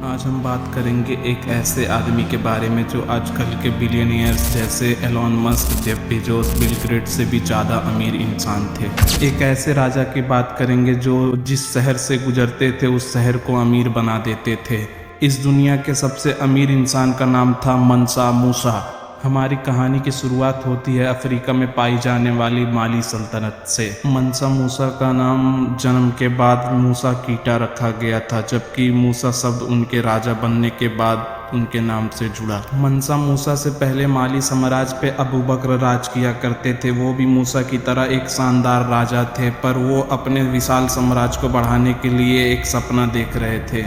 आज हम बात करेंगे एक ऐसे आदमी के बारे में जो आजकल के बिलियनियर्स जैसे Elon Musk, Jeff Bezos, Bill Gates से भी ज़्यादा अमीर इंसान थे। एक ऐसे राजा की बात करेंगे जो जिस शहर से गुजरते थे उस शहर को अमीर बना देते थे। इस दुनिया के सबसे अमीर इंसान का नाम था मंसा मूसा। हमारी कहानी की शुरुआत होती है अफ्रीका में पाई जाने वाली माली सल्तनत से। मंसा मूसा का नाम जन्म के बाद मूसा कीटा रखा गया था, जबकि मूसा शब्द उनके राजा बनने के बाद उनके नाम से जुड़ा। मंसा मूसा से पहले माली साम्राज्य पे अबू बकर राज किया करते थे। वो भी मूसा की तरह एक शानदार राजा थे, पर वो अपने विशाल साम्राज्य को बढ़ाने के लिए एक सपना देख रहे थे।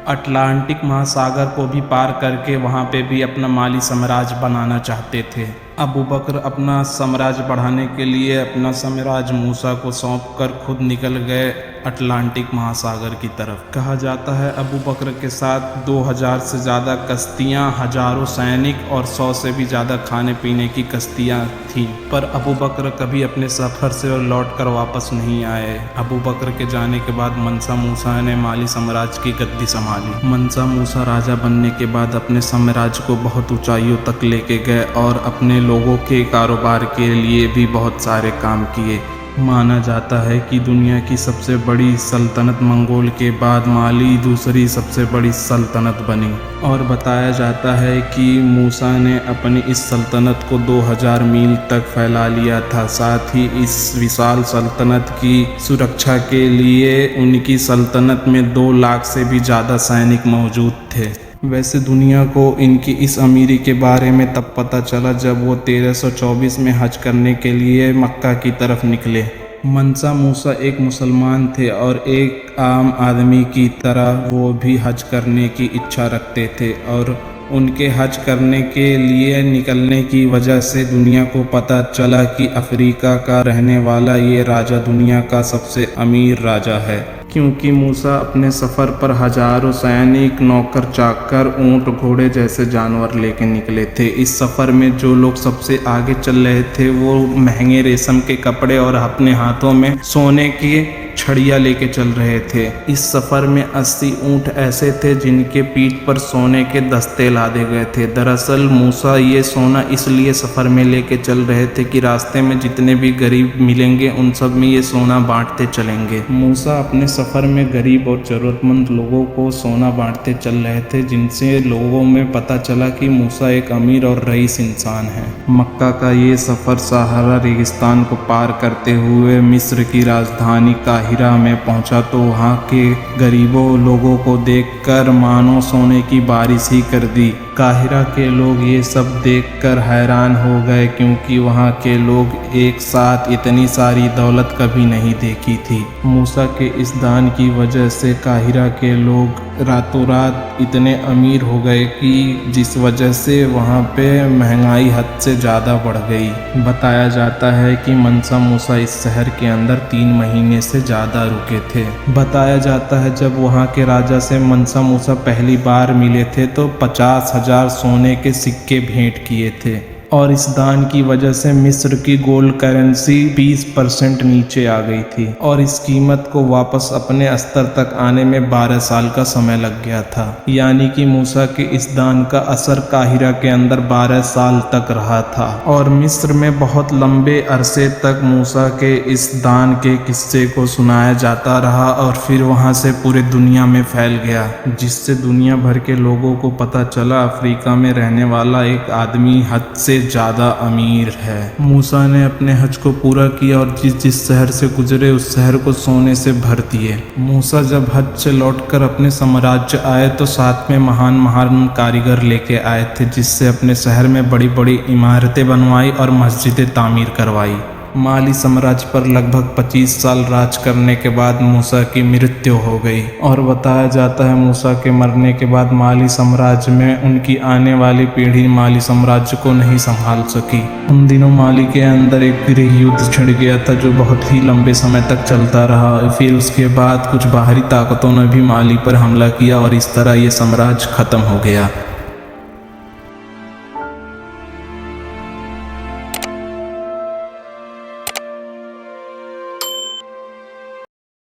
अटलांटिक महासागर को भी पार करके वहाँ पे भी अपना माली साम्राज्य बनाना चाहते थे। अबू बकर अपना साम्राज्य बढ़ाने के लिए अपना साम्राज्य मूसा को सौंप कर खुद निकल गए अटलांटिक महासागर की तरफ। कहा जाता है अबू बकर के साथ 2000 से ज़्यादा कश्तियाँ, हजारों सैनिक और 100 से भी ज़्यादा खाने पीने की कश्तियाँ थीं, पर अबू बकर कभी अपने सफ़र से लौट कर वापस नहीं आए। अबू बकर के जाने के बाद मंसा मूसा ने माली साम्राज्य की गद्दी संभाली। मंसा मूसा राजा बनने के बाद अपने साम्राज्य को बहुत ऊंचाइयों तक लेके गए और अपने लोगों के कारोबार के लिए भी बहुत सारे काम किए। माना जाता है कि दुनिया की सबसे बड़ी सल्तनत मंगोल के बाद माली दूसरी सबसे बड़ी सल्तनत बनी, और बताया जाता है कि मूसा ने अपनी इस सल्तनत को 2000 मील तक फैला लिया था। साथ ही इस विशाल सल्तनत की सुरक्षा के लिए उनकी सल्तनत में 2 लाख से भी ज़्यादा सैनिक मौजूद थे। वैसे दुनिया को इनकी इस अमीरी के बारे में तब पता चला जब वो 1324 में हज करने के लिए मक्का की तरफ निकले। मंसा मूसा एक मुसलमान थे और एक आम आदमी की तरह वो भी हज करने की इच्छा रखते थे, और उनके हज करने के लिए निकलने की वजह से दुनिया को पता चला कि अफ्रीका का रहने वाला ये राजा दुनिया का सबसे अमीर राजा है, क्योंकि मूसा अपने सफ़र पर हजारों सैनिक, नौकर चाकर, ऊंट, घोड़े जैसे जानवर लेके निकले थे। इस सफ़र में जो लोग सबसे आगे चल रहे थे वो महंगे रेशम के कपड़े और अपने हाथों में सोने की छड़ियाँ लेके चल रहे थे। इस सफ़र में 80 ऊंट ऐसे थे जिनके पीठ पर सोने के दस्ते लादे गए थे। दरअसल मूसा ये सोना इसलिए सफ़र में लेके चल रहे थे कि रास्ते में जितने भी गरीब मिलेंगे उन सब में ये सोना बांटते चलेंगे। मूसा अपने सफ़र में गरीब और ज़रूरतमंद लोगों को सोना बांटते चल रहे थे, जिनसे लोगों में पता चला कि मूसा एक अमीर और रईस इंसान है। मक्का का ये सफ़र सहारा रेगिस्तान को पार करते हुए मिस्र की राजधानी काहिरा में पहुंचा तो वहाँ के गरीबों लोगों को देखकर मानो सोने की बारिश ही कर दी। काहिरा के लोग ये सब देखकर हैरान हो गए, क्योंकि वहाँ के लोग एक साथ इतनी सारी दौलत कभी नहीं देखी थी। मूसा के इस दान की वजह से काहिरा के लोग रातों रात इतने अमीर हो गए कि जिस वजह से वहाँ पे महंगाई हद से ज़्यादा बढ़ गई। बताया जाता है कि मंसा मूसा इस शहर के अंदर 3 महीने से ज़्यादा रुके थे। बताया जाता है जब वहाँ के राजा से मंसा मूसा पहली बार मिले थे तो 50,000 सोने के सिक्के भेंट किए थे, और इस दान की वजह से मिस्र की गोल्ड करेंसी 20% नीचे आ गई थी, और इस कीमत को वापस अपने स्तर तक आने में 12 साल का समय लग गया था। यानी कि मूसा के इस दान का असर काहिरा के अंदर 12 साल तक रहा था, और मिस्र में बहुत लंबे अरसे तक मूसा के इस दान के किस्से को सुनाया जाता रहा, और फिर वहाँ से पूरे दुनिया में फैल गया, जिससे दुनिया भर के लोगों को पता चला अफ्रीका में रहने वाला एक आदमी हद से ज़्यादा अमीर है। मूसा ने अपने हज को पूरा किया और जिस शहर से गुजरे उस शहर को सोने से भर दिए। मूसा जब हज से लौटकर अपने साम्राज्य आए तो साथ में महान महान कारीगर लेके आए थे, जिससे अपने शहर में बड़ी बड़ी इमारतें बनवाई और मस्जिदें तामीर करवाई। माली साम्राज्य पर लगभग 25 साल राज करने के बाद मूसा की मृत्यु हो गई, और बताया जाता है मूसा के मरने के बाद माली साम्राज्य में उनकी आने वाली पीढ़ी माली साम्राज्य को नहीं संभाल सकी। उन दिनों माली के अंदर एक गृह युद्ध छिड़ गया था जो बहुत ही लंबे समय तक चलता रहा। फिर उसके बाद कुछ बाहरी ताकतों ने भी माली पर हमला किया और इस तरह ये साम्राज्य खत्म हो गया।